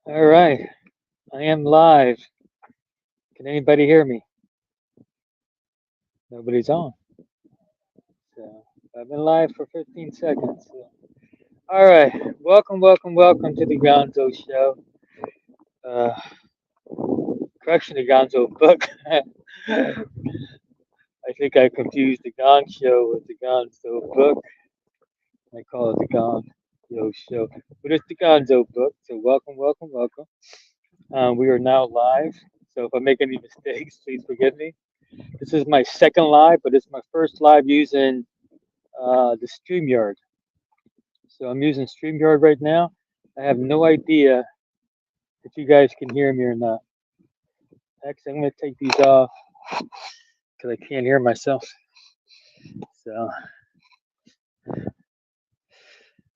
All right, I am live. Can anybody hear me? Nobody's on. So I've been live for 15 seconds. So. All right, welcome to the Gonzo Show. Uh, correction, the Gonzo book. I think I confused the Gon Show with the Gonzo book. I call it the Gonzo Show, but it's the Gonzo book. So welcome. We are now live. So if I make any mistakes, please forgive me. This is my second live, but it's my first live using the StreamYard. So I'm using StreamYard right now. I have no idea if you guys can hear me or not. Actually, I'm going to take these off because I can't hear myself. So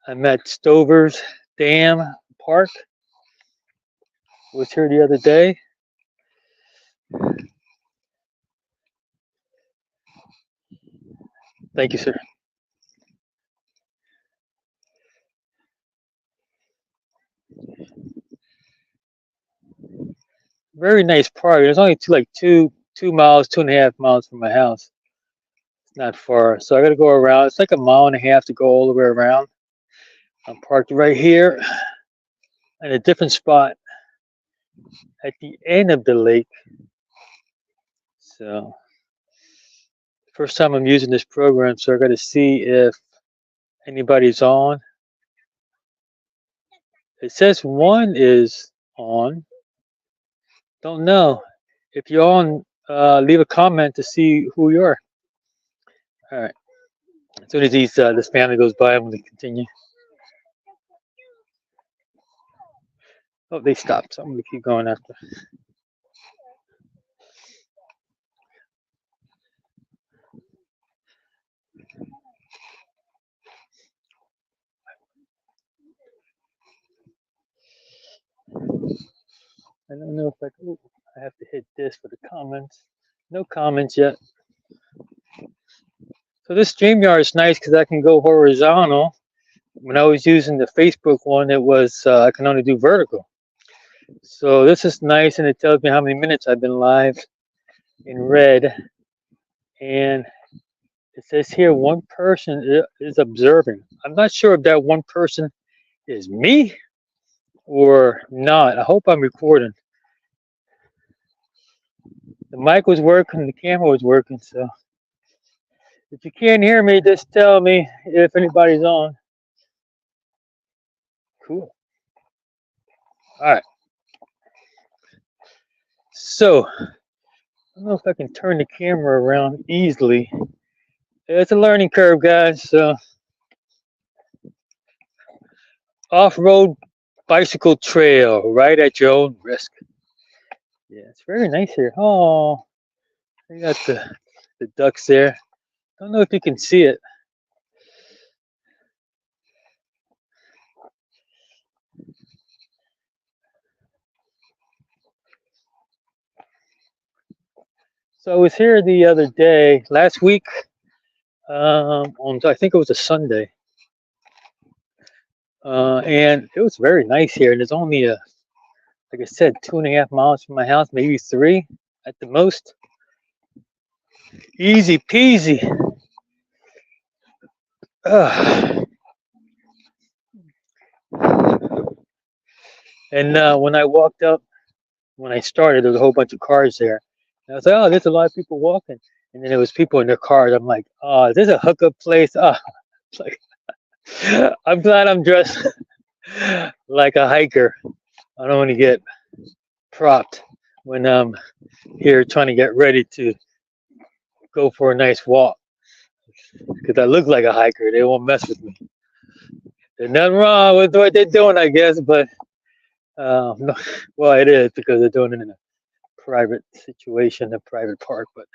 I'm at Stover's Dam Park. Was here the other day. Thank you, sir. Very nice park. There's only two miles, 2.5 miles from my house. It's not far. So I got to go around. It's like a mile and a half to go all the way around. I'm parked right here at a different spot at the end of the lake. So first time I'm using this program, so I got to see if anybody's on. It says one is on. Don't know. If you're on, leave a comment to see who you are. All right. As soon as this family goes by, I'm going to continue. Oh, they stopped, so I'm going to keep going after. I don't know if I have to hit this for the comments. No comments yet. So this StreamYard is nice because I can go horizontal. When I was using the Facebook one, it was I can only do vertical. So this is nice, and it tells me how many minutes I've been live in red. And it says here one person is observing. I'm not sure if that one person is me or not. I hope I'm recording. The mic was working, the camera was working, so if you can't hear me, just tell me if anybody's on. Cool. All right. So, I don't know if I can turn the camera around easily. It's a learning curve, guys. So, off-road bicycle trail, right at your own risk. Yeah, it's very nice here. Oh, they got the ducks there. Don't know if you can see it. So I was here the other day, last week, on I think it was a Sunday, and it was very nice here. And it's only like I said, 2.5 miles from my house, maybe 3 at the most. Easy peasy. And when I walked up, when I started, there was a whole bunch of cars there. And I was like, oh, there's a lot of people walking. And then there was people in their cars. I'm like, oh, is this a hookup place? Oh, it's like, I'm glad I'm dressed like a hiker. I don't want to get propped when I'm here trying to get ready to go for a nice walk. Because I look like a hiker. They won't mess with me. There's nothing wrong with what they're doing, I guess, but no, well, it is because they're doing it in a private situation, a private park, but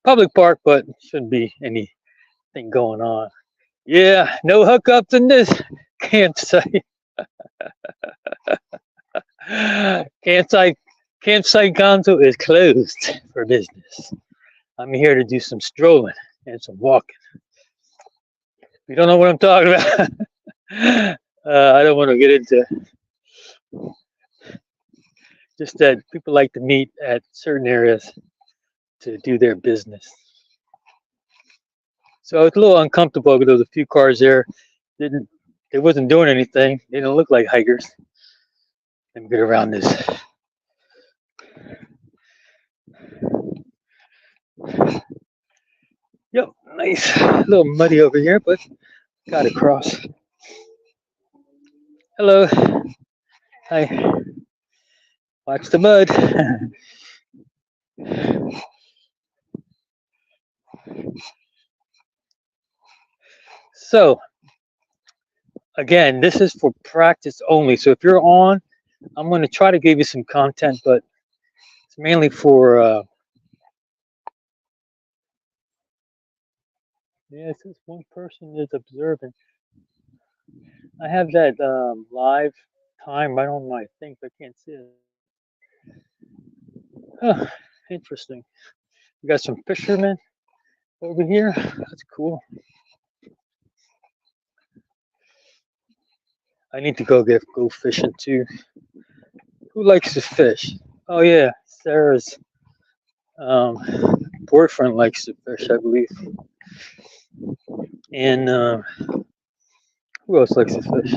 public park, but shouldn't be anything going on. Yeah, no hookups in this campsite. campsite Gonzo is closed for business. I'm here to do some strolling and some walking. If you don't know what I'm talking about, I don't want to get into Just that people like to meet at certain areas to do their business. So it's a little uncomfortable because there was a few cars there. They wasn't doing anything. They didn't look like hikers. Let me get around this. Yep, nice. A little muddy over here, but got across. Hello. Hi. Watch the mud. So, again, this is for practice only. So if you're on, I'm going to try to give you some content, but it's mainly for, yeah, it says one person is observing. I have that live time right on my thing, but I can't see it. Huh, interesting. We got some fishermen over here. That's cool. I need to go fishing too. Who likes to fish? Oh yeah, Sarah's um, boyfriend likes to fish, I believe. And who else likes to fish?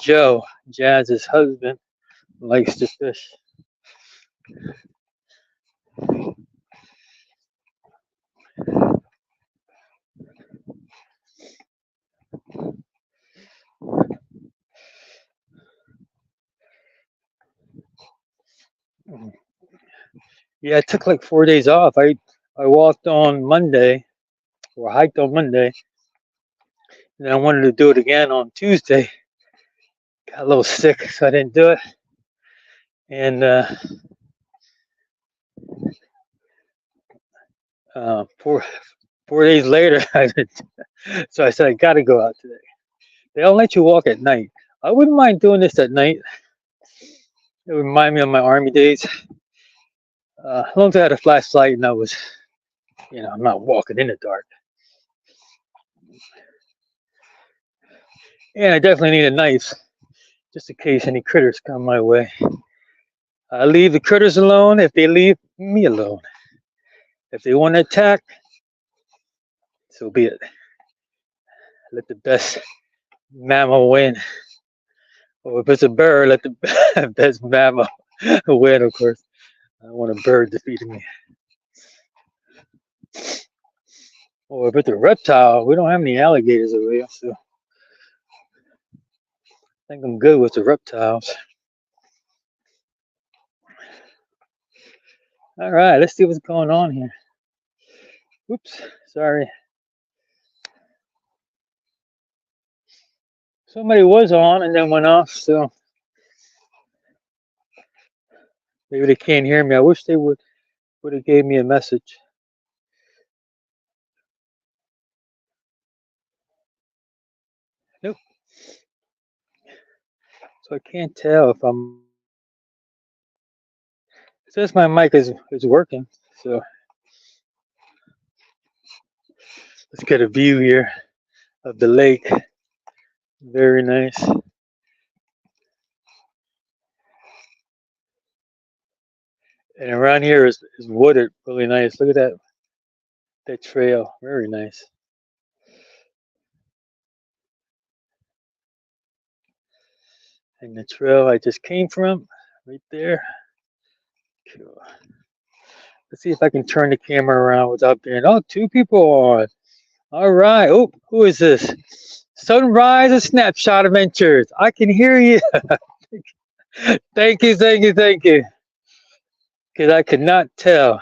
Joe, Jazz's husband, likes to fish. Yeah, I took like 4 days off. I walked on Monday, or hiked on Monday, and then I wanted to do it again on Tuesday. Got a little sick, so I didn't do it. And 4 days later, so I said I got to go out today. They don't let you walk at night. I wouldn't mind doing this at night. It would remind me of my army days. As long as I had a flashlight and I was, I'm not walking in the dark. And I definitely need a knife, just in case any critters come my way. I leave the critters alone if they leave me alone. If they want to attack, so be it. Let the best mammal win. Or if it's a bird, let the best mammal win, of course. I don't want a bird defeating me. Or if it's a reptile, we don't have any alligators over here, so I think I'm good with the reptiles. All right, let's see what's going on here. Oops, sorry. Somebody was on and then went off, so maybe they can't hear me. I wish they would have gave me a message. Nope. So I can't tell if I'm. It says my mic is working, so let's get a view here of the lake. Very nice. And around here is wooded, really nice. Look at that trail, very nice. And the trail I just came from, right there. Cool. Let's see if I can turn the camera around without being. Oh, 2 people on. All right. Oh, who is this? Sunrise and Snapshot Adventures. I can hear you. Thank you. Because I could not tell.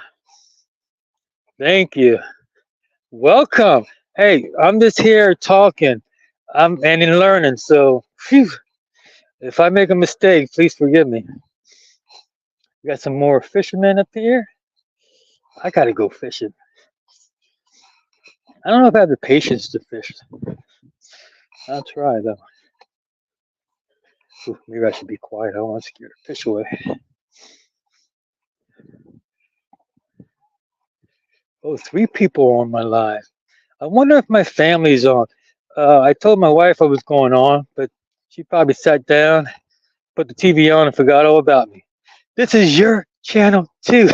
Thank you. Welcome. Hey, I'm just here talking. And in learning. So, phew, if I make a mistake, please forgive me. We got some more fishermen up here. I gotta go fishing. I don't know if I have the patience to fish. I'll try though. Ooh, maybe I should be quiet. I don't want to scare the fish away. Oh, 3 people on my live. I wonder if my family's on. I told my wife I was going on, but she probably sat down put the TV on and forgot all about me. This is your channel too.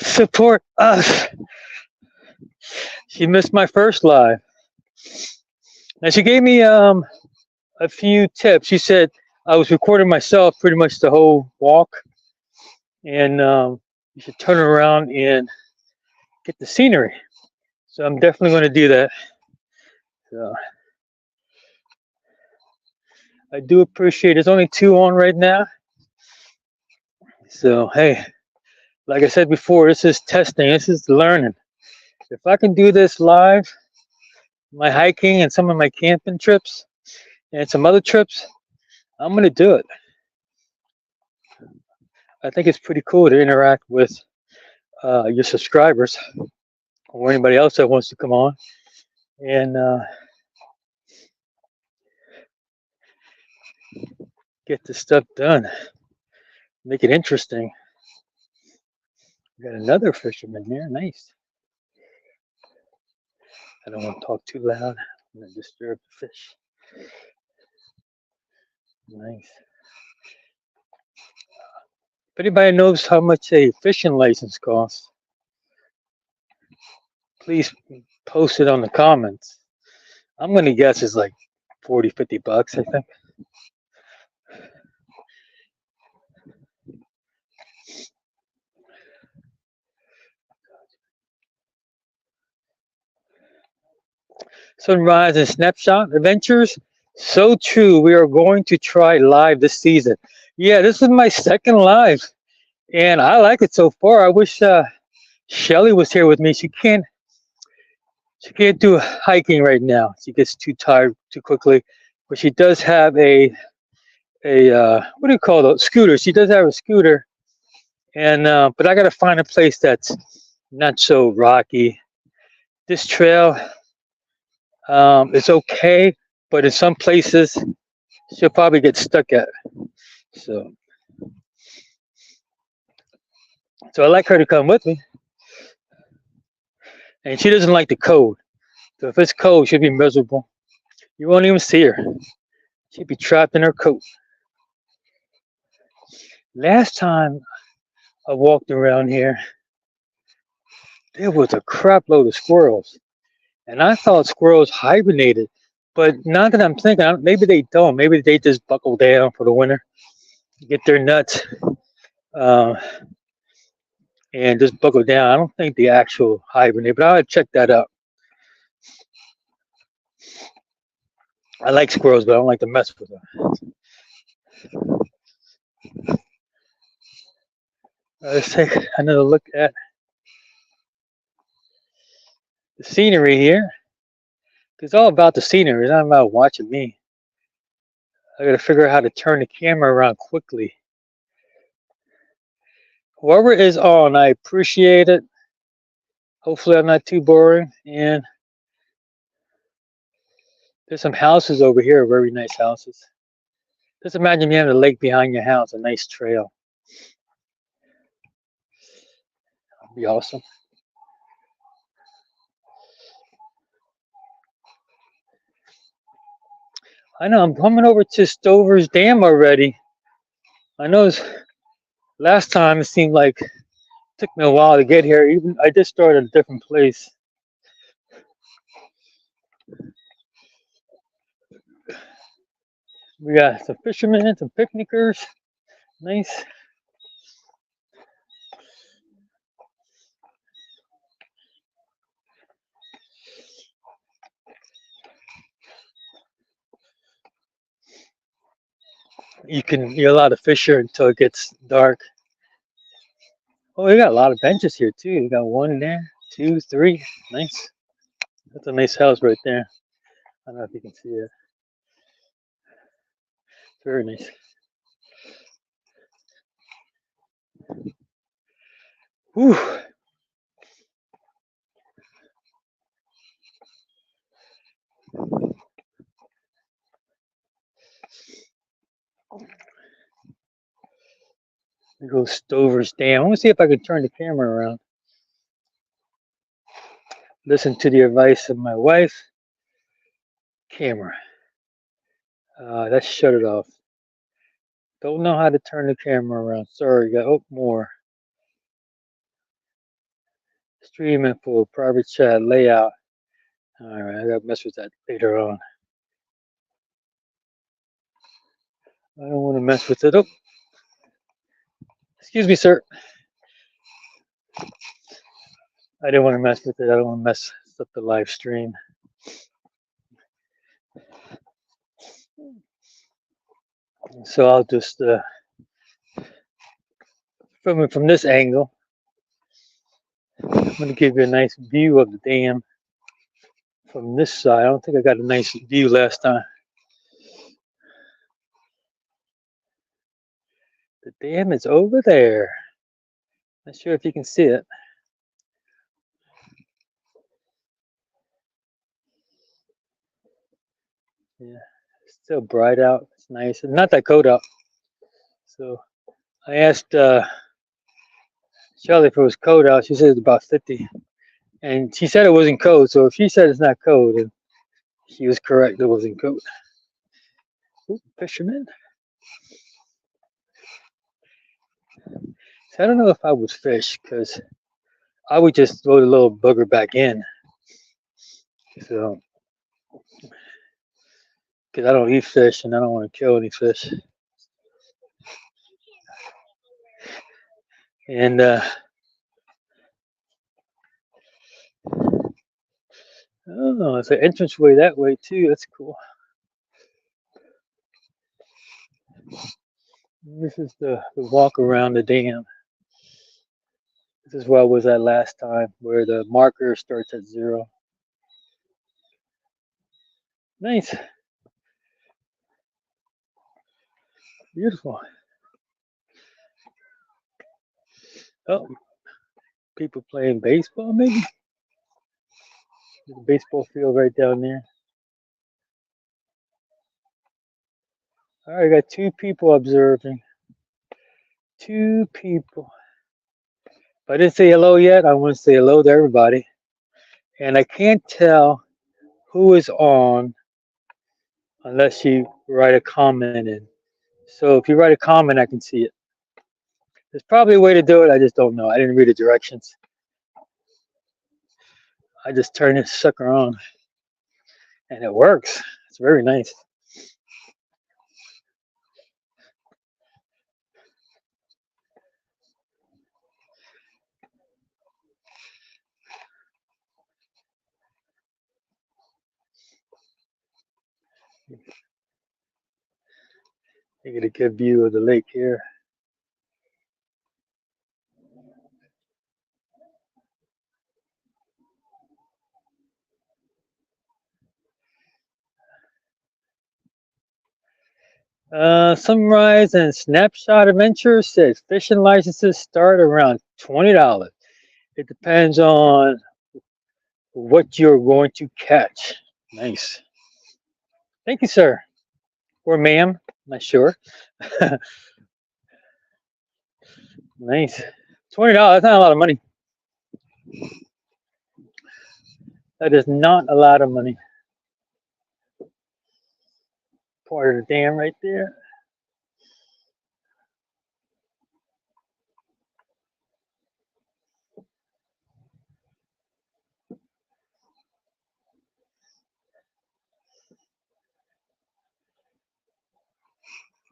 Support us. She missed my first live. Now she gave me a few tips. She said I was recording myself pretty much the whole walk, and you should turn around and get the scenery. So I'm definitely going to do that. So I do appreciate it. There's only 2 on right now. So hey, like I said before, this is testing. This is learning. If I can do this live, my hiking and some of my camping trips and some other trips, I'm going to do it. I think it's pretty cool to interact with your subscribers or anybody else that wants to come on and get this stuff done. Make it interesting. We got another fisherman here. Nice. I don't want to talk too loud. I'm going to disturb the fish. Nice. If anybody knows how much a fishing license costs, please post it on the comments. I'm going to guess it's like 40, 50 bucks, I think. Sunrise and Snapshot Adventures. So true. We are going to try live this season. Yeah, this is my second live, and I like it so far. I wish Shelly was here with me. She can't do hiking right now. She gets too tired too quickly. But she does have a what do you call it? Scooter. She does have a scooter, and but I gotta find a place that's not so rocky. This trail is okay, but in some places she'll probably get stuck at. So I like her to come with me, and she doesn't like the cold. So if it's cold, she'll be miserable. You won't even see her. She'll be trapped in her coat. Last time I walked around here, there was a crap load of squirrels. And I thought squirrels hibernated. But now that I'm thinking, maybe they don't. Maybe they just buckle down for the winter, get their nuts, and just buckle down. I don't think they actually hibernate, but I'll check that out. I like squirrels, but I don't like to mess with them. Let's take another look at the scenery here. It's all about the scenery. It's not about watching me. I got to figure out how to turn the camera around quickly. Whoever is on, I appreciate it. Hopefully I'm not too boring. And there's some houses over here, very nice houses. Just imagine you have a lake behind your house, a nice trail. That'd be awesome. I know, I'm coming over to Stover's Dam already. I know last time it seemed like it took me a while to get here. Even I just started at a different place. We got some fishermen, some picnickers. Nice. You're allowed to fish here until it gets dark. Oh, we got a lot of benches here too. You got 1 there, 2, 3. Nice. That's a nice house right there. I don't know if you can see it. Very nice. Whew. There goes Stover's Dam. I want to see if I can turn the camera around. Listen to the advice of my wife. Camera. That shut it off. Don't know how to turn the camera around. Sorry, got more. Stream info, private chat, layout. Alright, I gotta mess with that later on. I don't want to mess with it. Oh, excuse me, sir. I didn't want to mess with it. I don't want to mess up the live stream. So I'll just film it from this angle. I'm going to give you a nice view of the dam from this side. I don't think I got a nice view last time. The dam is over there. Not sure if you can see it. Yeah, it's still bright out. It's nice. It's not that cold out. So I asked Shelly if it was cold out. She said it's about 50. And she said it wasn't cold. So if she said it's not cold, then she was correct. It wasn't cold. Ooh, fisherman. So I don't know if I would fish because I would just throw the little booger back in. So, because I don't eat fish and I don't want to kill any fish. And oh, it's an entranceway that way too. That's cool. This is the walk around the dam. This is where I was at last time, where the marker starts at 0. Nice. Beautiful. Oh, people playing baseball maybe? There's a baseball field right down there. All right, I got 2 people observing. 2 people. If I didn't say hello yet, I want to say hello to everybody. And I can't tell who is on unless you write a comment in. So if you write a comment, I can see it. There's probably a way to do it. I just don't know. I didn't read the directions. I just turn this sucker on. And it works. It's very nice. You get a good view of the lake here. Sunrise and Snapshot Adventure says fishing licenses start around $20. It depends on what you're going to catch. Nice. Thank you, sir. Or ma'am. Not sure. Nice. $20. That's not a lot of money. That is not a lot of money. Part of the dam right there.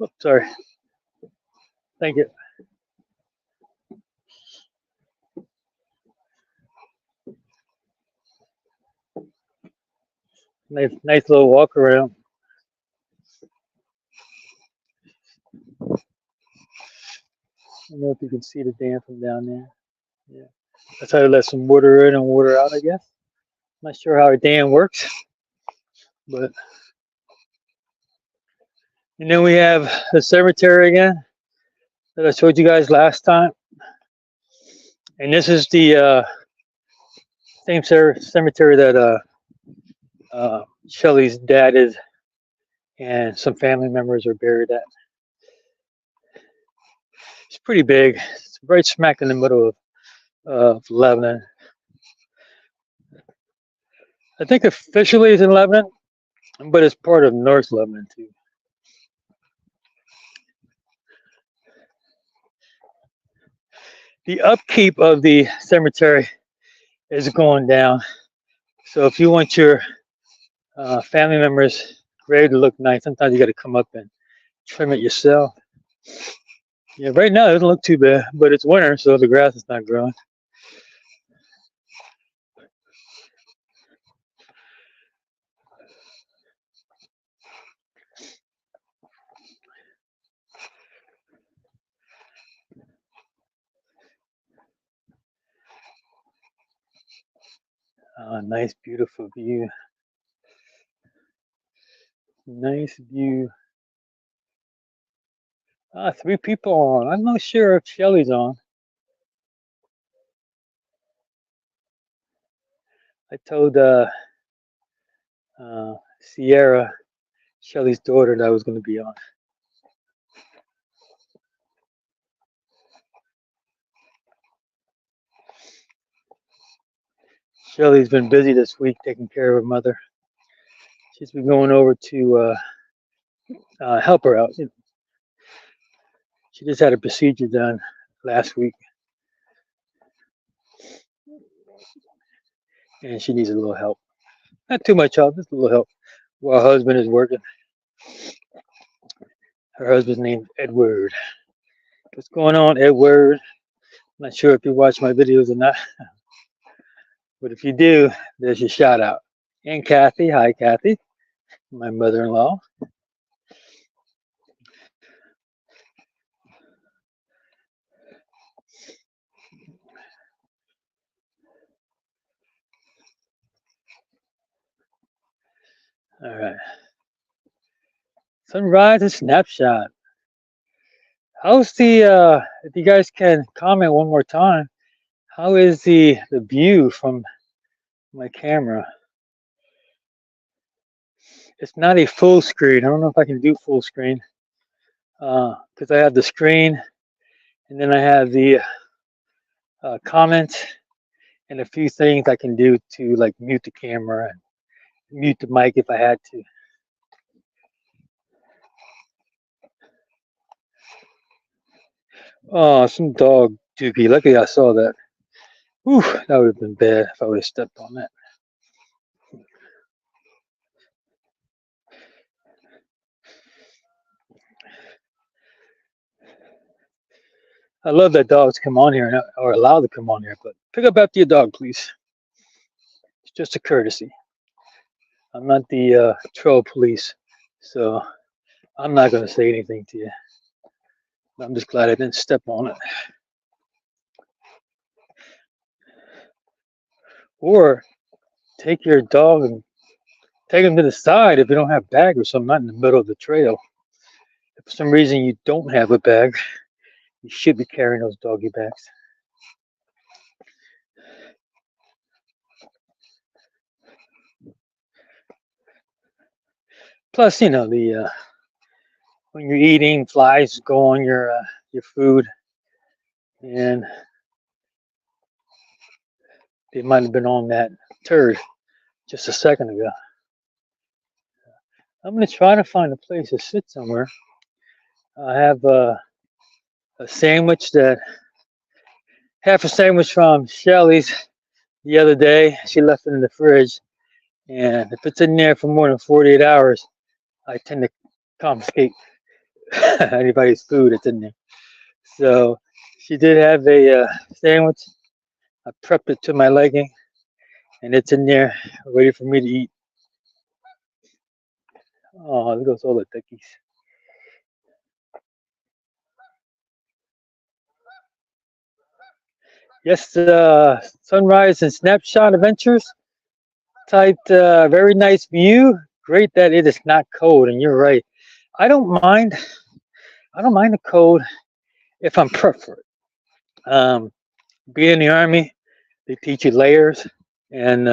Oh, sorry. Thank you. Nice little walk around. I don't know if you can see the dam from down there. Yeah. That's how to let some water in and water out, I guess. Not sure how a dam works, but and then we have the cemetery again that I showed you guys last time. And this is the same cemetery that Shelly's dad is, and some family members are buried at. It's pretty big. It's right smack in the middle of Lebanon. I think officially it's in Lebanon, but it's part of North Lebanon too. the upkeep of the cemetery is going down. So if you want your family members' grave to look nice, sometimes you got to come up and trim it yourself. Yeah, right now it doesn't look too bad, but it's winter, so the grass is not growing. Nice, beautiful view. Nice view. 3 people on. I'm not sure if Shelly's on. I told Sierra, Shelly's daughter, that I was going to be on. Shelly's been busy this week taking care of her mother. She's been going over to help her out. She just had a procedure done last week, and she needs a little help. Not too much help, just a little help. While her husband is working. Her husband's named Edward. What's going on, Edward? I'm not sure if you watch my videos or not, but if you do, there's your shout out. And Kathy, hi Kathy, my mother-in-law. All right. Sunrise and snapshot. How's the if you guys can comment one more time, how is the view from my camera? It's not a full screen. I don't know if I can do full screen because I have the screen and then I have the comments and a few things I can do to like mute the camera and mute the mic if I had to. Oh, some dog dookie. Luckily I saw that. Whew, that would have been bad if I would have stepped on that. I love that dogs come on here or allowed to come on here, but pick up after your dog, please. It's just a courtesy. I'm not the troll police, so I'm not going to say anything to you. I'm just glad I didn't step on it. Or take your dog and take him to the side if you don't have bag or something, not in the middle of the trail. If for some reason you don't have a bag, you should be carrying those doggy bags. Plus, you know, the when you're eating, flies go on your food, and they might have been on that turd just a second ago. I'm going to try to find a place to sit somewhere. I have a sandwich that half a sandwich from Shelly's the other day. She left it in the fridge, and if it's in there for more than 48 hours, I tend to confiscate anybody's food that's in there. So she did have a sandwich. I prepped it to my liking, and it's in there ready for me to eat. Oh, there goes all the duckies. Yes, sunrise and snapshot adventures. Typed very nice view. Great that it is not cold, and you're right. I don't mind. I don't mind the cold if I'm prepped. Being in the army, they teach you layers, and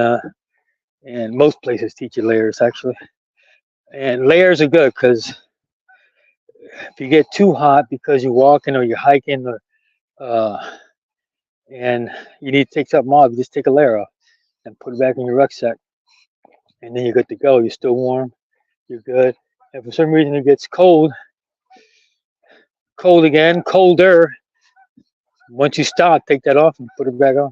most places teach you layers actually. And layers are good because if you get too hot because you're walking or you're hiking or and you need to take something off, you just take a layer off and put it back in your rucksack, and then you're good to go. You're still warm. You're good. If for some reason it gets cold again, colder, Once you stop, take that off and put it back on.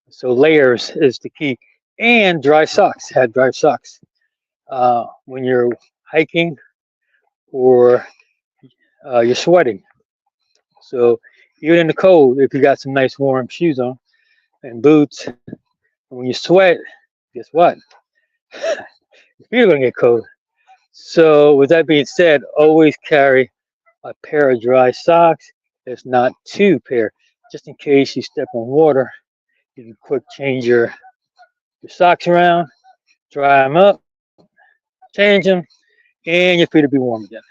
So layers is the key. And dry socks. Have dry socks. When you're hiking or you're sweating. So even in the cold, if you got some nice warm shoes on and boots, when you sweat, guess what? Your feet are gonna get cold. So with that being said, always carry a pair of dry socks, if not two pair, just in case you step on water. You can quick change your socks around, dry them up, change them, and your feet will be warm again.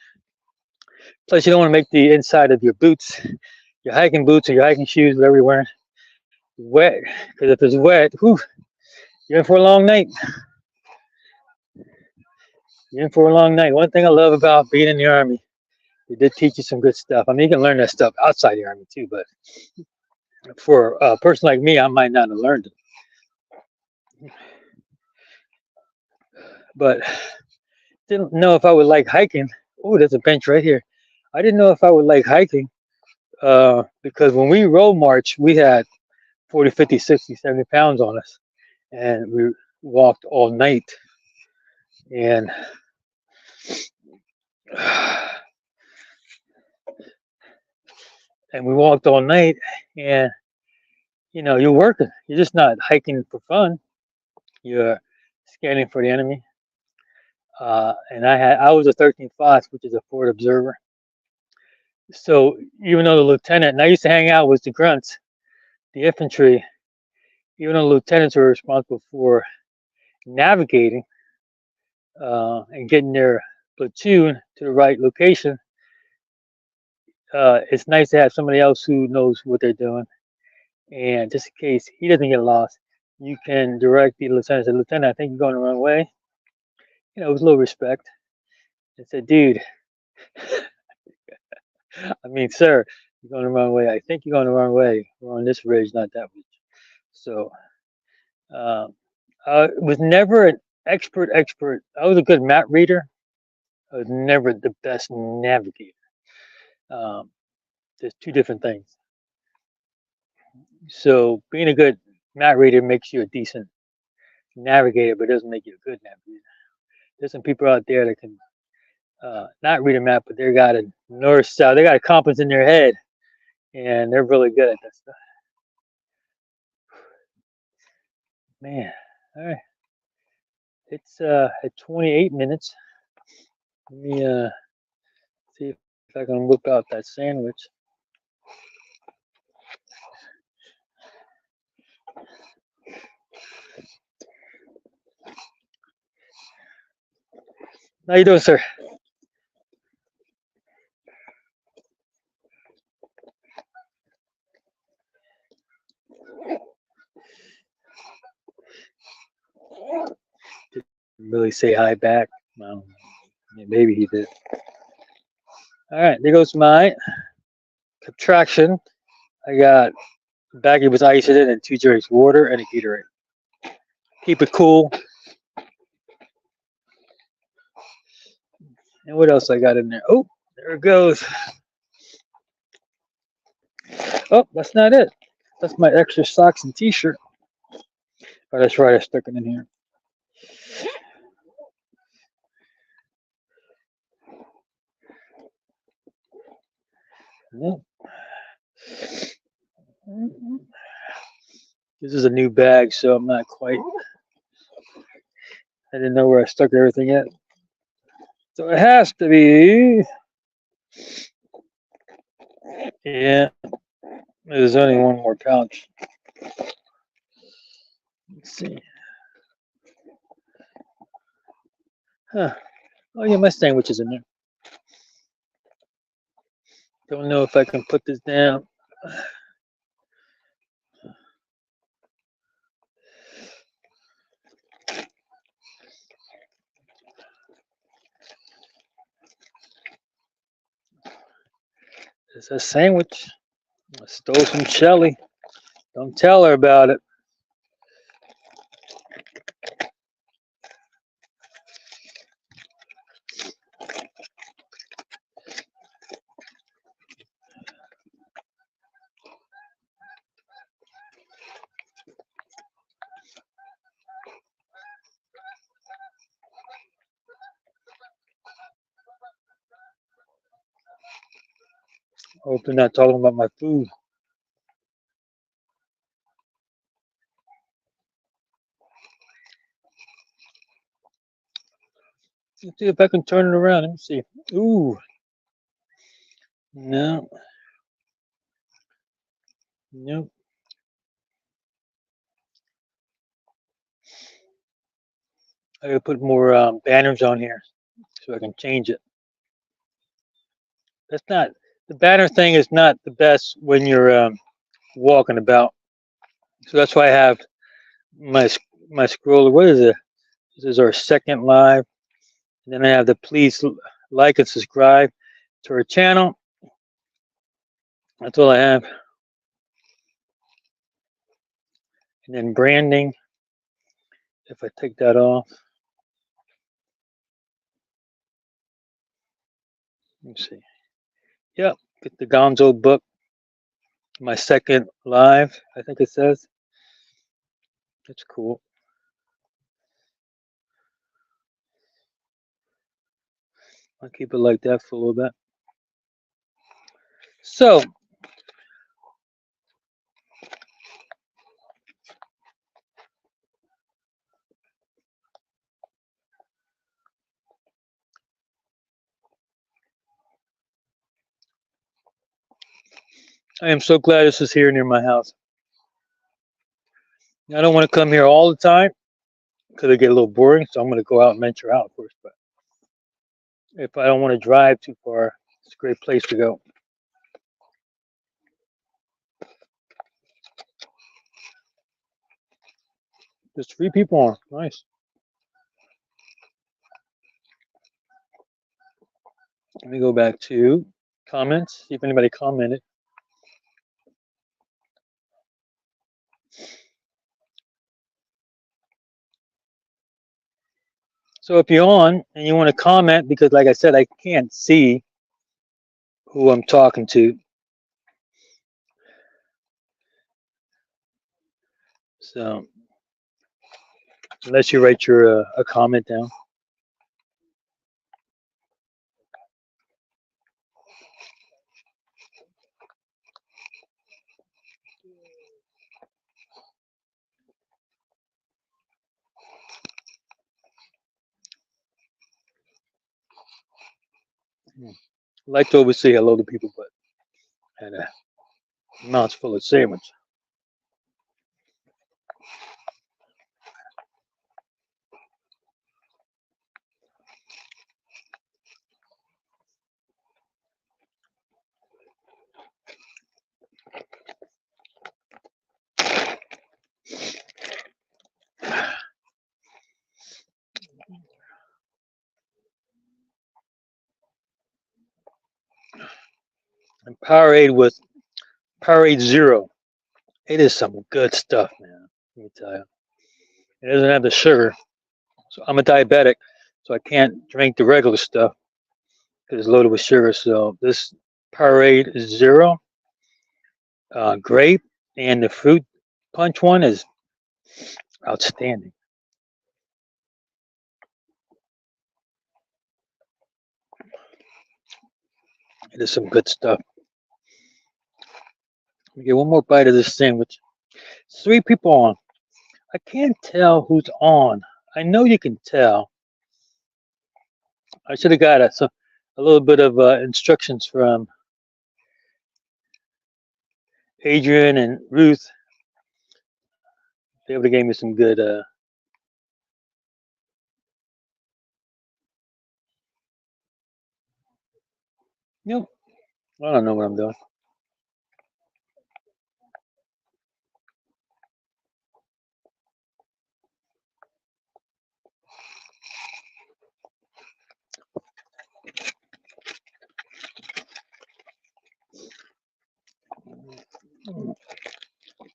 Plus, you don't want to make the inside of your boots, your hiking boots or your hiking shoes, whatever you're wearing, wet. Because if it's wet, whew, you're in for a long night. You're in for a long night. One thing I love about being in the Army, they did teach you some good stuff. I mean, you can learn that stuff outside the Army too, but for a person like me, I might not have learned it. But didn't know if I would like hiking. Oh, there's a bench right here. I didn't know if I would like hiking because when we road march, we had 40, 50, 60, 70 pounds on us. And we walked all night. And we walked all night. And, you're working. You're just not hiking for fun. You're scanning for the enemy. And I was a 13th class, which is a forward observer. So even though the lieutenant, and I used to hang out with the grunts, the infantry, even though the lieutenants were responsible for navigating and getting their platoon to the right location, it's nice to have somebody else who knows what they're doing. And just in case he doesn't get lost, you can direct the lieutenant. Say, Lieutenant, I think you're going the wrong way. With a little respect. And said, dude, I mean, sir, you're going the wrong way. I think you're going the wrong way. We're on this ridge, not that ridge. So I was never an expert. I was a good map reader. I was never the best navigator. There's two different things. So being a good map reader makes you a decent navigator, but doesn't make you a good navigator. There's some people out there that can not read a map, but they got a north south. They got a compass in their head, and they're really good at that stuff. Man, all right. It's at 28 minutes. Let me see if I can whip out that sandwich. How you doing, sir? Didn't really say hi back. Well, maybe he did. All right, there goes my subtraction. I got a baggie with ice in it and 2 drinks water and a Gatorade. Keep it cool. And what else I got in there? Oh, there it goes. Oh, that's not it. That's my extra socks and t-shirt. Oh, that's right, I stuck it in here. This is a new bag, so I'm not quite. I didn't know where I stuck everything at. So it has to be. Yeah, there's only one more pouch. Let's see. Huh. Oh, yeah, my sandwich is in there. Don't know if I can put this down. It's a sandwich. I stole from Shelly. Don't tell her about it. Hope they're not talking about my food. Let's see if I can turn it around. Let me see. Ooh. No. Nope. I gotta put more banners on here so I can change it. That's not, the banner thing is not the best when you're walking about. So that's why I have my scroller. What is it? This is our second live. And then I have the please like and subscribe to our channel. That's all I have. And then branding. If I take that off. Let me see. Yep, get the Gonzo book. My second live, I think it says. That's cool. I'll keep it like that for a little bit. So, I am so glad this is here near my house. I don't want to come here all the time because it get a little boring, so I'm going to go out and venture out first. But if I don't want to drive too far, it's a great place to go. There's 3 people on. Nice. Let me go back to comments, see if anybody commented. So if you're on and you want to comment, because like I said, I can't see who I'm talking to. So unless you write your a comment down. I like to always say hello to people, but had a mouth's full of sandwich. And Powerade with Powerade Zero. It is some good stuff, man. Let me tell you. It doesn't have the sugar. So I'm a diabetic, so I can't drink the regular stuff because it's loaded with sugar. So this Powerade Zero, grape, and the fruit punch one is outstanding. It is some good stuff. Let me get one more bite of this sandwich. 3 people on. I can't tell who's on. I know you can tell. I should have got a little bit of instructions from Adrian and Ruth. They would have gave me some good. Nope. I don't know what I'm doing.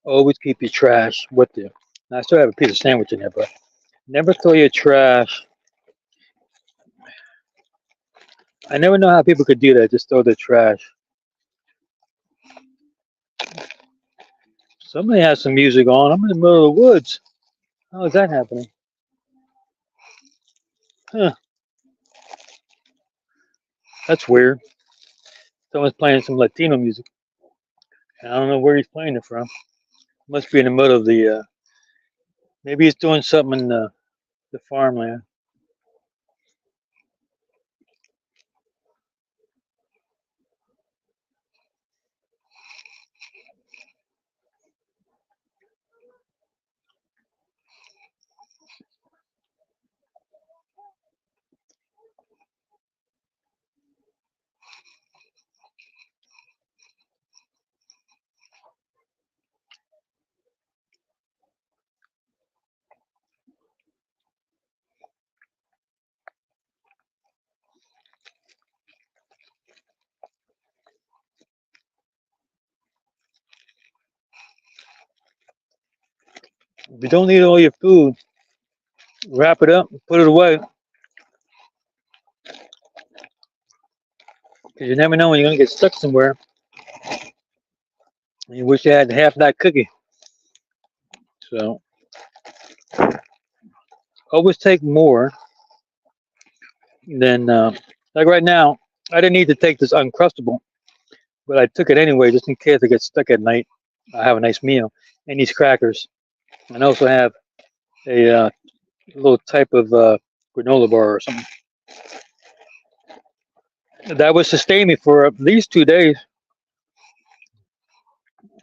Always keep your trash with you. Now, I still have a piece of sandwich in there, but never throw your trash. I never know how people could do that. Just throw their trash. Somebody has some music on. I'm in the middle of the woods. How is that happening? Huh. That's weird. Someone's playing some Latino music. I don't know where he's playing it from. Must be in the middle of the. Maybe he's doing something in the farmland. If you don't eat all your food, wrap it up, put it away, because you never know when you're gonna get stuck somewhere. And you wish you had half that cookie. So always take more than like right now. I didn't need to take this Uncrustable, but I took it anyway just in case I get stuck at night. I have a nice meal and these crackers, and I also have a little type of granola bar or something. That would sustain me for at least 2 days.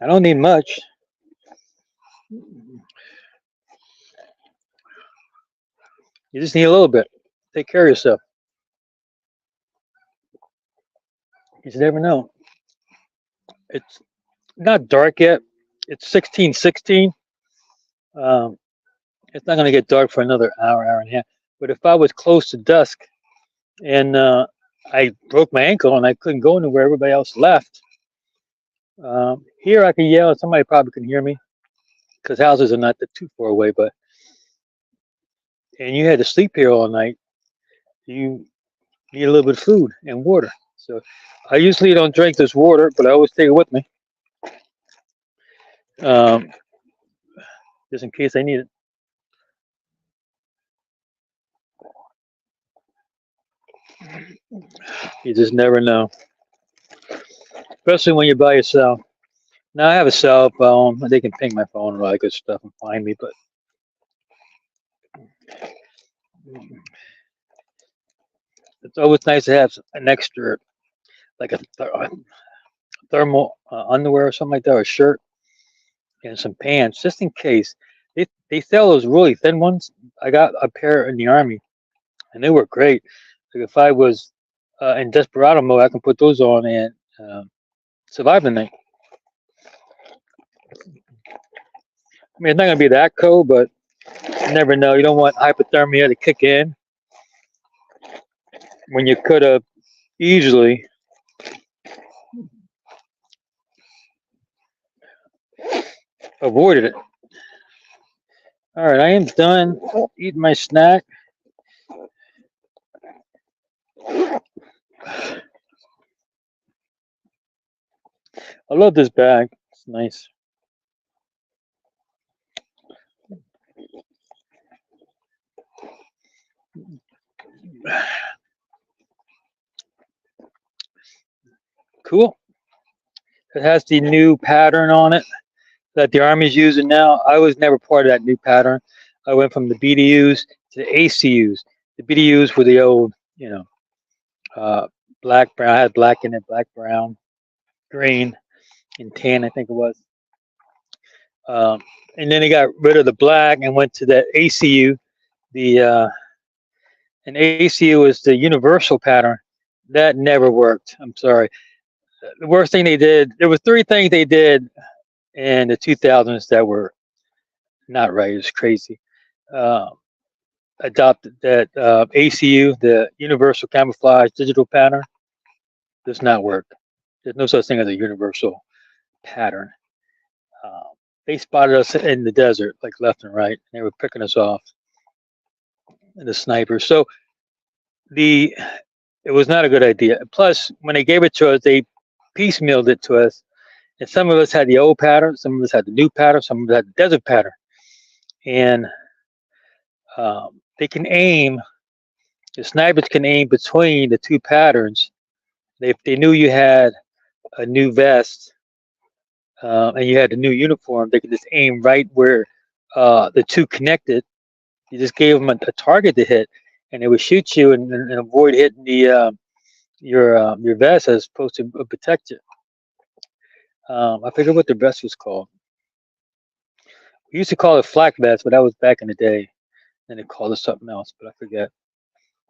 I don't need much. You just need a little bit. Take care of yourself. You just never know. It's not dark yet. It's 16:16. Um, it's not going to get dark for another hour, hour and a half. But if I was close to dusk and I broke my ankle and I couldn't go anywhere, everybody else left. Here I can yell. Somebody probably can hear me because houses are not too far away. But and you had to sleep here all night. You need a little bit of food and water. So I usually don't drink this water, but I always take it with me, um, just in case I need it. You just never know, especially when you're by yourself. Now I have a cell phone; they can ping my phone and all that good stuff and find me. But it's always nice to have an extra, like a thermal underwear or something like that, or a shirt and some pants, just in case. They sell those really thin ones. I got a pair in the army, and they were great. Like if I was in desperado mode, I can put those on and survive the night. I mean, it's not gonna be that cold, but you never know. You don't want hypothermia to kick in when you could have easily avoided it. All right, I am done eating my snack. I love this bag. It's nice. Cool. It has the new pattern on it that the Army's using now. I was never part of that new pattern. I went from the BDUs to the ACUs. The BDUs were the old, uh, black, brown. I had black in it, black, brown, green, and tan, I think it was. Um, and then they got rid of the black and went to the ACU. The and ACU is the universal pattern. That never worked. I'm sorry. The worst thing they did. There were three things they did in the 2000s that were not right. It was crazy. Uh, Adopted that ACU, the universal camouflage digital pattern, does not work. There's no such thing as a universal pattern. Uh, they spotted us in the desert, like left and right, and they were picking us off, the snipers. So the it was not a good idea. Plus, when they gave it to us, they piecemealed it to us, and some of us had the old pattern, some of us had the new pattern, some of us had the desert pattern, and they can aim. The snipers can aim between the two patterns If they knew you had a new vest and you had a new uniform, they could just aim right where the two connected. You just gave them a target to hit, and they would shoot you and avoid hitting your vest as opposed to protect you. I forget what the vest was called. We used to call it flak vest, but that was back in the day. Then they called it something else, but I forget.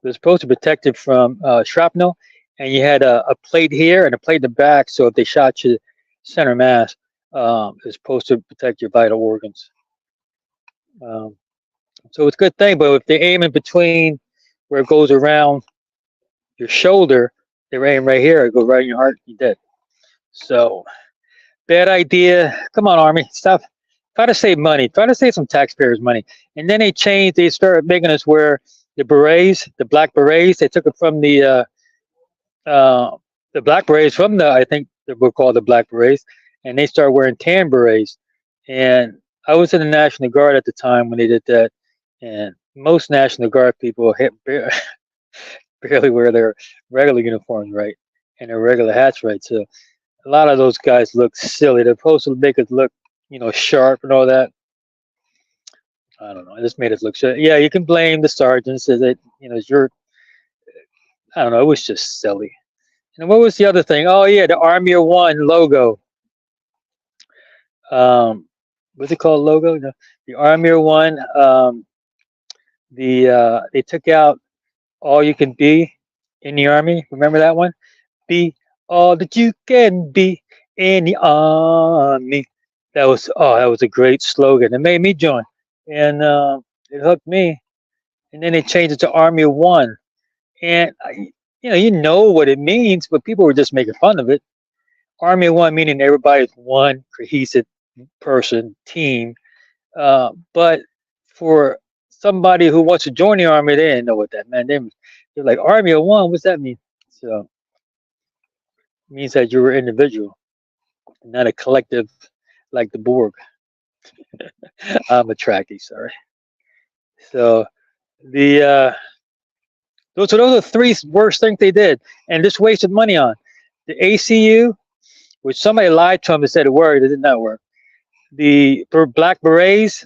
It was supposed to protect it from shrapnel, and you had a plate here and a plate in the back. So if they shot you center mass, it was supposed to protect your vital organs. Um, so it's a good thing. But if they aim in between where it goes around your shoulder, they aim right here. It goes right in your heart. You're dead. So bad idea. Come on, Army, stop. Try to save money. Try to save some taxpayers' money. And then they changed. They started making us wear the berets, the black berets. They took it from the black berets from I think they were called the black berets, and they started wearing tan berets. And I was in the National Guard at the time when they did that, and most National Guard people barely wear their regular uniforms right and their regular hats right. So a lot of those guys look silly. They're supposed to make us look, sharp and all that. I don't know. It just made us look silly. Yeah, you can blame the sergeants that it's your. I don't know. It was just silly. And what was the other thing? Oh yeah, the Army of One logo. What's it called? Logo? No, the Army of One. They took out all you can be in the army. Remember that one? Be all that you can be in the army. That was a great slogan. It made me join, and it hooked me. And then they changed it to Army of One, and you know what it means, but people were just making fun of it. Army of One meaning everybody's one cohesive person team. But for somebody who wants to join the army, they didn't know what that meant. They're like, Army of One, what's that mean? So it means that you're an individual, not a collective like the Borg. I'm a Trekkie, sorry. So the those are three worst things they did, and just wasted money on the ACU, which somebody lied to them and said it worked. It did not work. The Black Berets,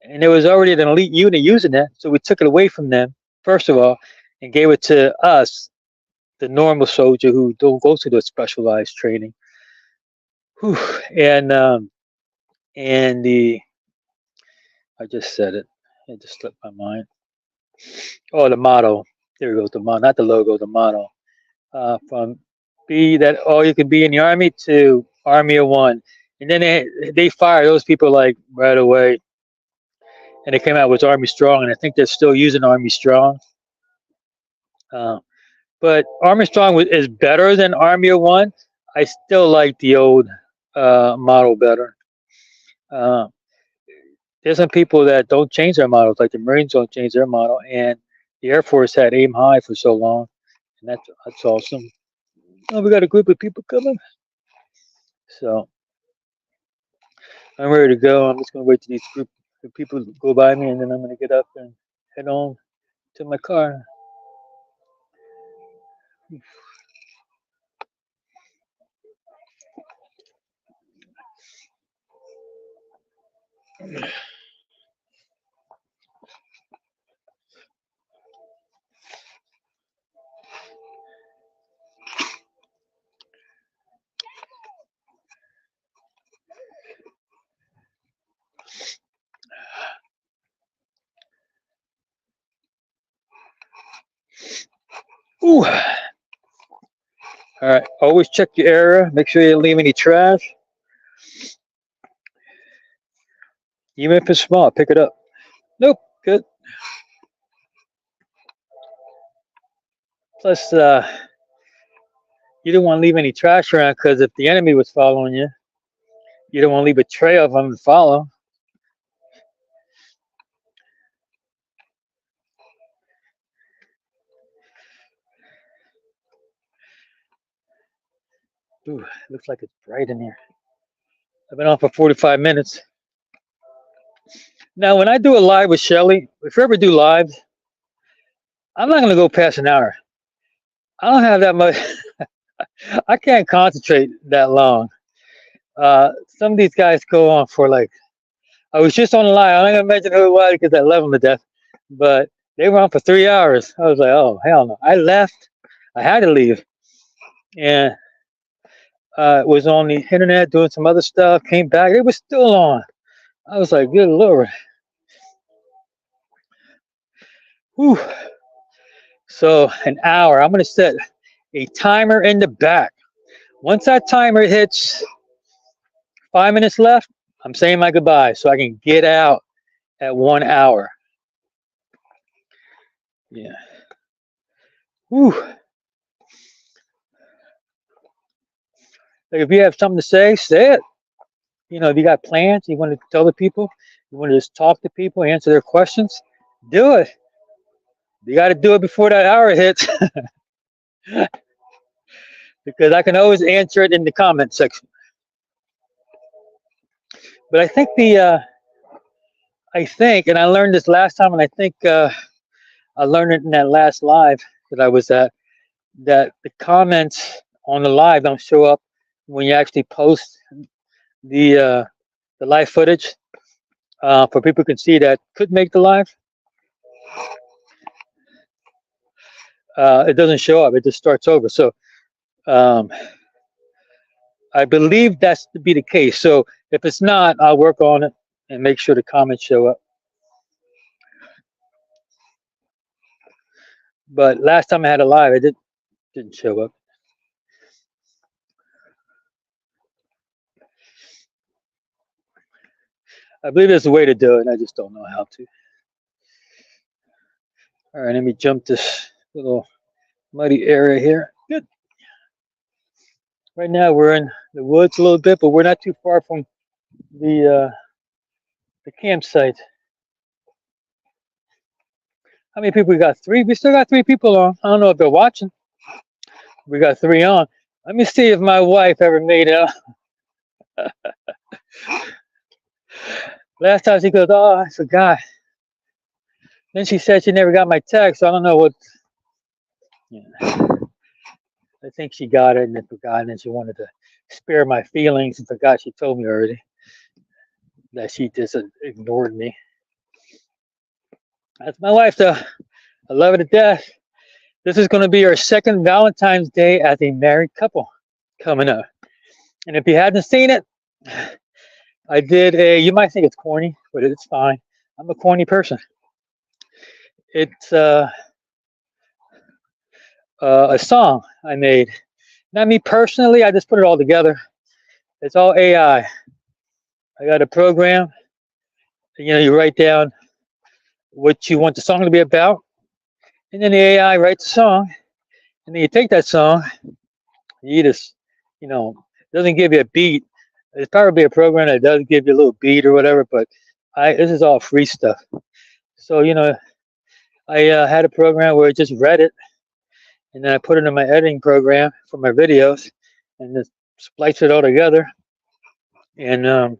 and there was already an elite unit using that, so we took it away from them first of all, and gave it to us, the normal soldier who don't go to the specialized training. Whew. And the I just said it. It just slipped my mind. Oh, the motto. There goes the motto, not the logo, the motto. From be that all you can be in the army to Army of One, and then they fired those people like right away, and they came out with Army Strong, and I think they're still using Army Strong. Uh, but Army Strong is better than Army of One. I still like the old model better. Uh, there's some people that don't change their models, like the Marines don't change their model, and the Air Force had aim high for so long, and that's awesome. Oh, we got a group of people coming, so I'm ready to go. I'm just gonna wait till these group of people go by me, and then I'm gonna get up and head on to my car. Ooh. All right. Always check your area. Make sure you didn't leave any trash. Even if it's small, pick it up. Nope. Good. Plus, you don't want to leave any trash around because if the enemy was following you, you don't want to leave a trail of them to follow. Ooh, looks like it's bright in here. I've been on for 45 minutes. Now, when I do a live with Shelly, if you ever do live, I'm not going to go past an hour. I don't have that much. I can't concentrate that long. Some of these guys go on for like, I was just on the line. I'm not gonna mention who it was because I love them to death. But they were on for 3 hours. I was like, oh hell no. I left. I had to leave, and was on the internet doing some other stuff. Came back. It was still on. I was like, good lord. Whew. So an hour. I'm gonna set a timer in the back. Once that timer hits 5 minutes left, I'm saying my goodbye so I can get out at 1 hour. Yeah. Whew. Like if you have something to say it. You know, if you got plans, you want to tell the people, you want to just talk to people, answer their questions, do it. You got to do it before that hour hits because I can always answer it in the comment section. But I think and I learned this last time, and I think I learned it in that last live that I was at, that the comments on the live don't show up when you actually post the live footage for people can see that could make the live. It doesn't show up; it just starts over. So I believe that's to be the case. So if it's not, I'll work on it and make sure the comments show up. But last time I had a live, it didn't show up. I believe there's a way to do it, and I just don't know how to. All right, let me jump this little muddy area here. Good. Right now we're in the woods a little bit, but we're not too far from the campsite. How many people we got? 3? We still got 3 people on. I don't know if they're watching. We got 3 on. Let me see if my wife ever made it. Last time she goes, oh, I forgot. Then she said she never got my text, so I don't know what. Yeah. I think she got it and then forgot, and then she wanted to spare my feelings and forgot she told me already that she just ignored me. That's my wife, though. I love her to death. This is going to be our second Valentine's Day as a married couple coming up. And if you hadn't seen it, I did you might think it's corny, but it's fine. I'm a corny person. It's a song I made. Not me personally, I just put it all together. It's all AI. I got a program. You write down what you want the song to be about, and then the AI writes a song, and then you take that song, you just, doesn't give you a beat. It's probably a program that does give you a little beat or whatever, but this is all free stuff. So, I had a program where it just read it, and then I put it in my editing program for my videos, and just splice it all together, and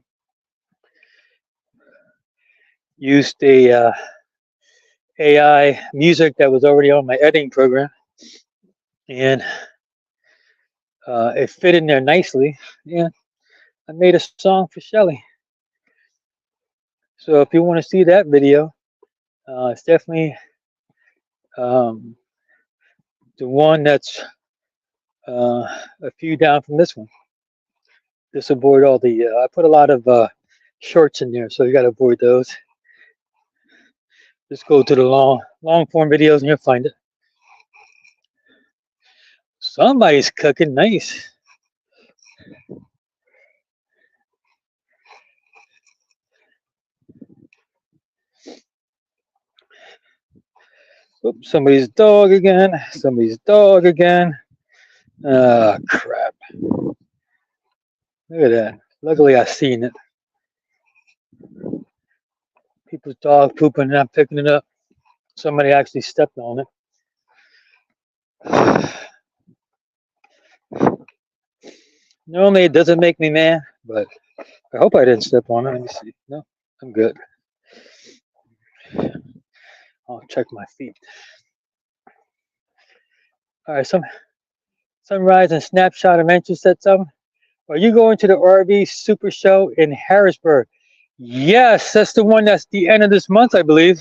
used the AI music that was already on my editing program, and it fit in there nicely. Yeah, I made a song for Shelly. So if you want to see that video, it's definitely the one that's a few down from this one. Just avoid all the. I put a lot of shorts in there, so you got to avoid those. Just go to the long form videos and you'll find it. Somebody's cooking nice. Oops, somebody's dog again. Somebody's dog again. Ah, crap. Look at that. Luckily, I seen it. People's dog pooping and I'm picking it up. Somebody actually stepped on it. Normally, it doesn't make me mad, but I hope I didn't step on it. Let me see. No, I'm good. I'll check my feet. All right, Sunrise and Snapshot Adventure said something. Are you going to the RV Super Show in Harrisburg? Yes, that's the one that's the end of this month, I believe.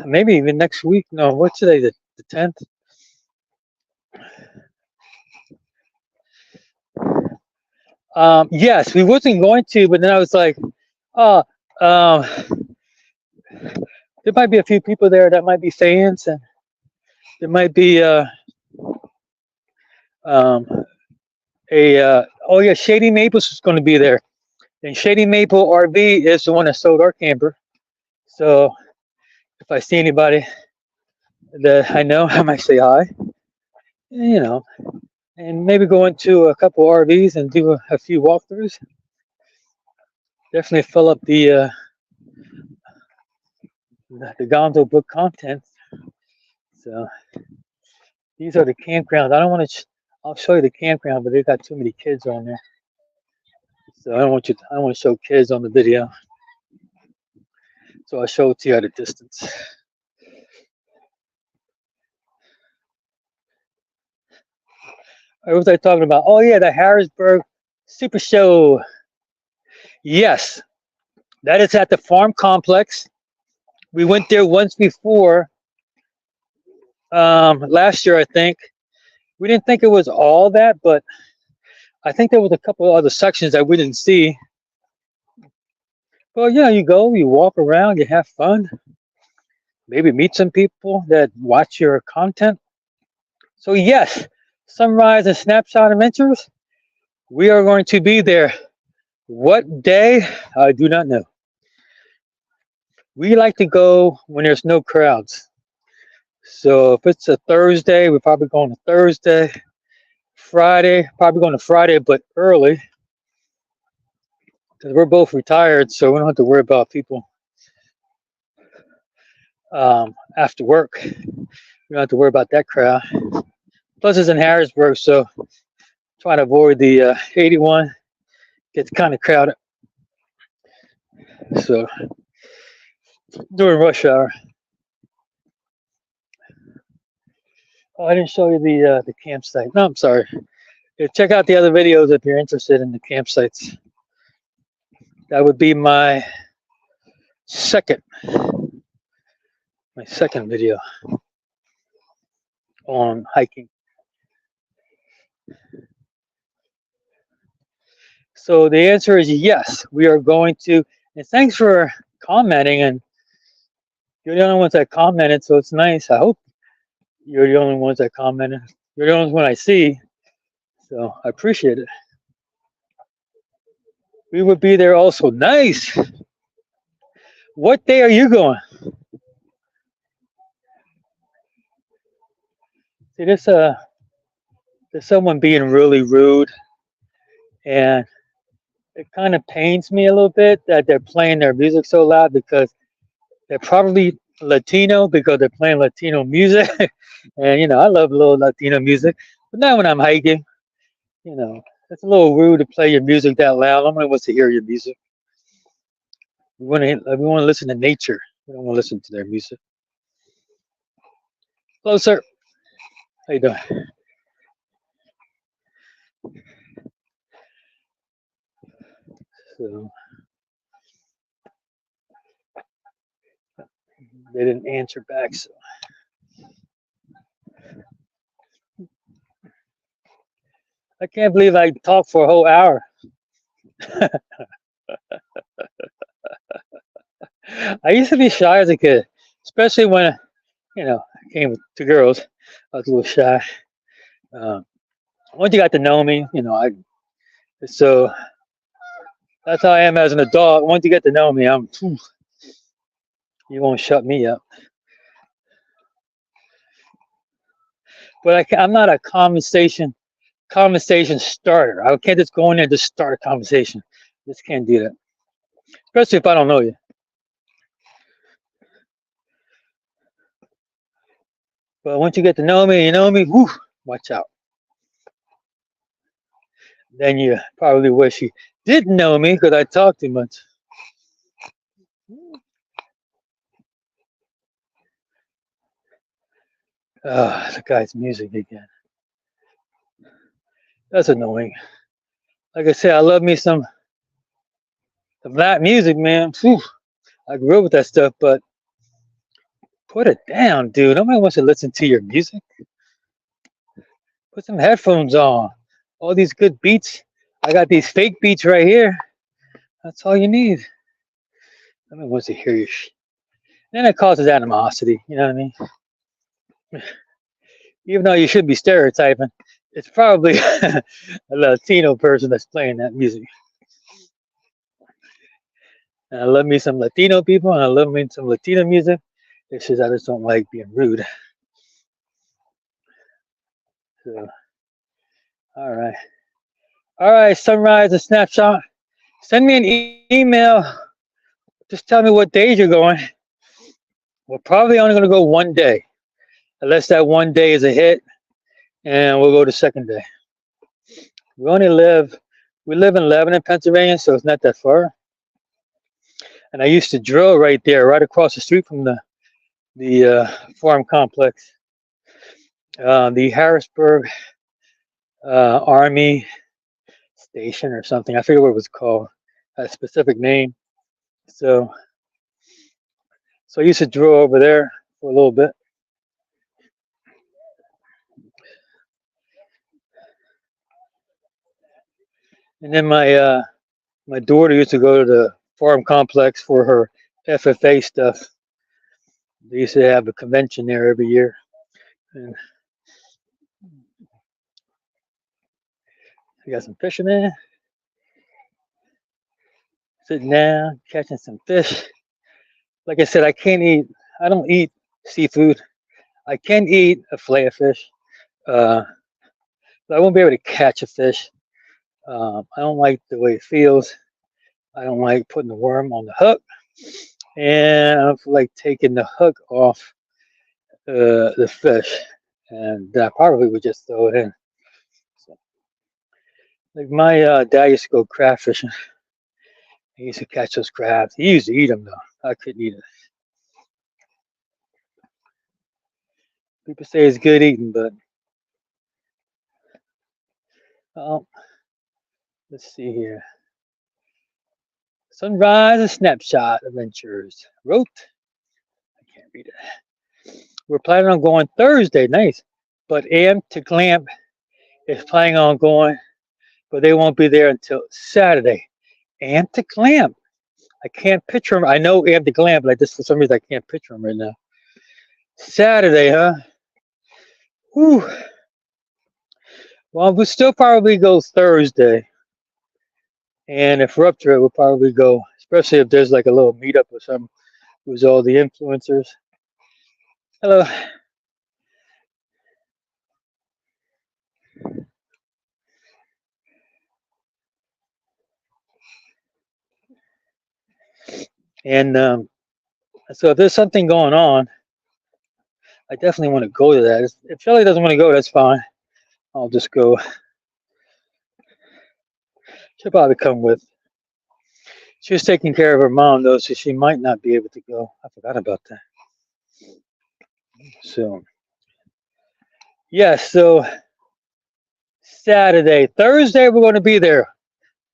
Maybe even next week. No, what's today? The 10th? Yes, we wasn't going to, but then I was like, oh, um, there might be a few people there that might be fans, and there might be um, oh yeah, Shady Maples is going to be there, and Shady Maple RV is the one that sold our camper. So if I see anybody that I know, I might say hi, you know, and maybe go into a couple RVs and do a few walkthroughs. Definitely fill up the Gonzo book content. So these are the campgrounds. I don't want to. I'll show you the campground, but they've got too many kids on there. So I don't want you. I don't want to show kids on the video. So I'll show it to you at a distance. What was I talking about? Oh yeah, the Harrisburg Super Show. Yes, that is at the farm complex. We went there once before, last year I think. We didn't think it was all that, but I think there was a couple of other sections that we didn't see. Well, yeah, you go, you walk around, you have fun, maybe meet some people that watch your content. So yes, Sunrise and Snapshot Adventures, we are going to be there. What day? I do not know. We like to go when there's no crowds. So if it's a Thursday, we're probably going to Thursday. Friday, probably going to Friday, but early. Because we're both retired, so we don't have to worry about people after work. We don't have to worry about that crowd. Plus, it's in Harrisburg, so trying to avoid the 81. Gets kind of crowded. So during rush hour. Oh, I didn't show you the campsite. No, I'm sorry. Yeah, check out the other videos if you're interested in the campsites. That would be my second video on hiking. So the answer is yes, we are going to. And thanks for commenting. And you're the only ones that commented, so it's nice. I hope you're the only ones that commented. You're the only one I see, so I appreciate it. We would be there also. Nice. What day are you going? See, there's someone being really rude, and it kind of pains me a little bit that they're playing their music so loud because they're probably Latino because they're playing Latino music. And, I love a little Latino music. But now when I'm hiking, it's a little rude to play your music that loud. Nobody wants to hear your music. We want to listen to nature. We don't want to listen to their music. Hello, sir. How you doing? So they didn't answer back. So I can't believe I talked for a whole hour. I used to be shy as a kid, especially when I came with two girls. I was a little shy. Once you got to know me, so that's how I am as an adult. Once you get to know me, you won't shut me up. But I'm not a conversation starter. I can't just go in there and just start a conversation. Just can't do that, especially if I don't know you. But once you get to know me, whew, watch out. Then you probably wish you didn't know me because I talk too much. The guy's music again. That's annoying. Like I said, I love me some rap music, man. Whew, I grew up with that stuff, but put it down, dude. Nobody wants to listen to your music. Put some headphones on. All these good beats. I got these fake beats right here. That's all you need. Nobody wants to hear your shit. Then it causes animosity. You know what I mean? Even though you should be stereotyping, it's probably a Latino person that's playing that music. And I love me some Latino people, and I love me some Latino music. It's just I just don't like being rude. So, all right. Sunrise a snapshot. Send me an email. Just tell me what days you're going. We're probably only going to go one day, unless that one day is a hit, and we'll go the second day. We only live, we live in Lebanon, Pennsylvania, so it's not that far. And I used to drill right there, right across the street from the farm complex, the Harrisburg Army Station or something. I forget what it was called, a specific name. So, so I used to drill over there for a little bit. And then my daughter used to go to the farm complex for her FFA stuff. They used to have a convention there every year. And we got some fishermen sitting down, catching some fish. Like I said, I don't eat seafood. I can eat a fillet of fish, uh, but I won't be able to catch a fish. I don't like the way it feels. I don't like putting the worm on the hook, and I don't feel like taking the hook off the fish. And I probably would just throw it in. So, like my dad used to go crab fishing. He used to catch those crabs. He used to eat them though. I couldn't eat it. People say it's good eating, but oh, let's see here. Sunrise and snapshot adventures. Wrote. I can't read it. We're planning on going Thursday. Nice. But Am to Clamp is planning on going, but they won't be there until Saturday. Am to Clamp. I can't picture him. I know Am to Clamp, like this for some reason I can't picture him right now. Saturday, huh? Whew. Well, we'll still probably go Thursday. And if we're up to it, we'll probably go, especially if there's like a little meetup or something with all the influencers. Hello. And so if there's something going on, I definitely want to go to that. If Shelly doesn't want to go, that's fine. I'll just go. She'll probably come with. She was taking care of her mom though, so she might not be able to go. I forgot about that. So yeah, so Saturday, Thursday we're going to be there.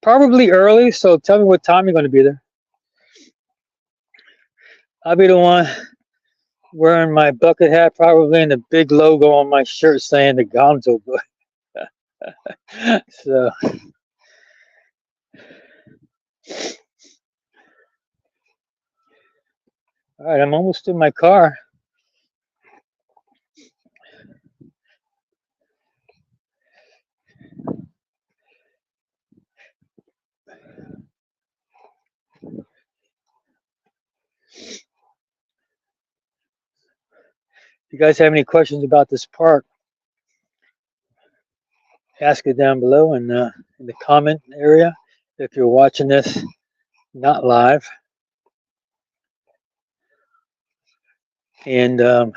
Probably early, so tell me what time you're going to be there. I'll be the one wearing my bucket hat, probably, and the big logo on my shirt saying the Gonzo boy. So all right, I'm almost in my car. If you guys have any questions about this park, ask it down below in the comment area. If you're watching this not live, and I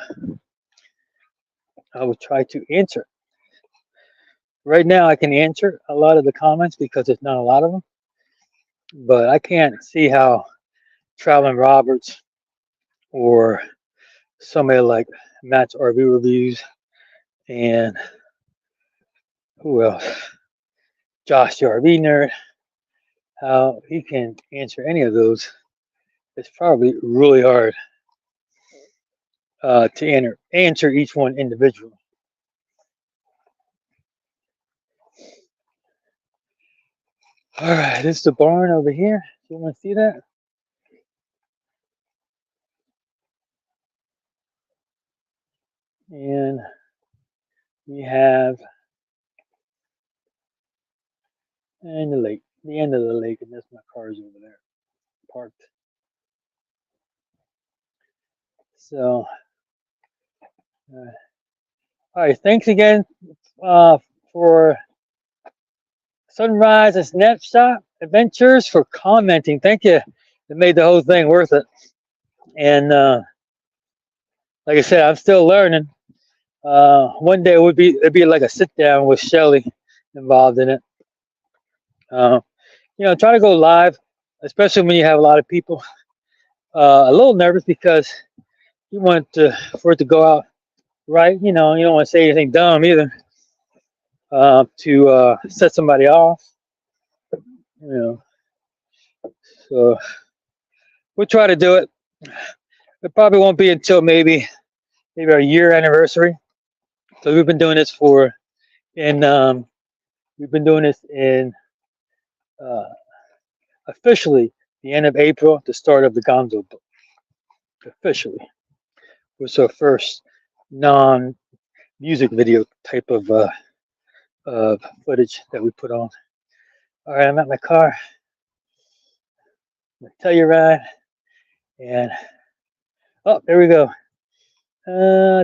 will try to answer. Right now, I can answer a lot of the comments because there's not a lot of them, but I can't see how Traveling Roberts or somebody like Matt's RV Reviews and who else? Josh, the RV nerd, how he can answer any of those. It's probably really hard to answer each one individually. All right, this is the barn over here. You want to see that? And we have and the lake, the end of the lake, and that's my cars over there parked. So, all right, thanks again for Sunrise and Snapshot Adventures for commenting. Thank you. It made the whole thing worth it. And like I said, I'm still learning. One day it'd be like a sit down with Shelly involved in it. Try to go live, especially when you have a lot of people. A little nervous because you want for it to go out right. You don't want to say anything dumb either to set somebody off. So we'll try to do it. It probably won't be until maybe our year anniversary. So we've been doing this in officially the end of April, the start of the Gonzo book. Officially, it was our first non-music video type of footage that we put on. All right, I'm at my car. I'm gonna tell you right, and oh, there we go.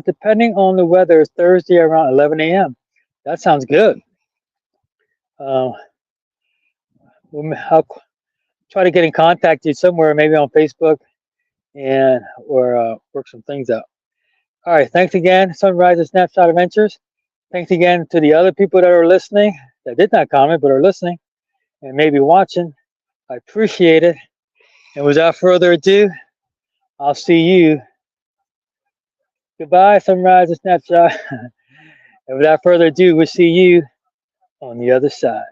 Depending on the weather, Thursday around 11 a.m. That sounds good. I'll try to get in contact with you somewhere, maybe on Facebook, or work some things out. All right, thanks again, Sunrise and Snapshot Adventures. Thanks again to the other people that are listening, that did not comment but are listening and maybe watching. I appreciate it. And without further ado, I'll see you. Goodbye, Sunrise and Snapshot. And without further ado, we'll see you on the other side.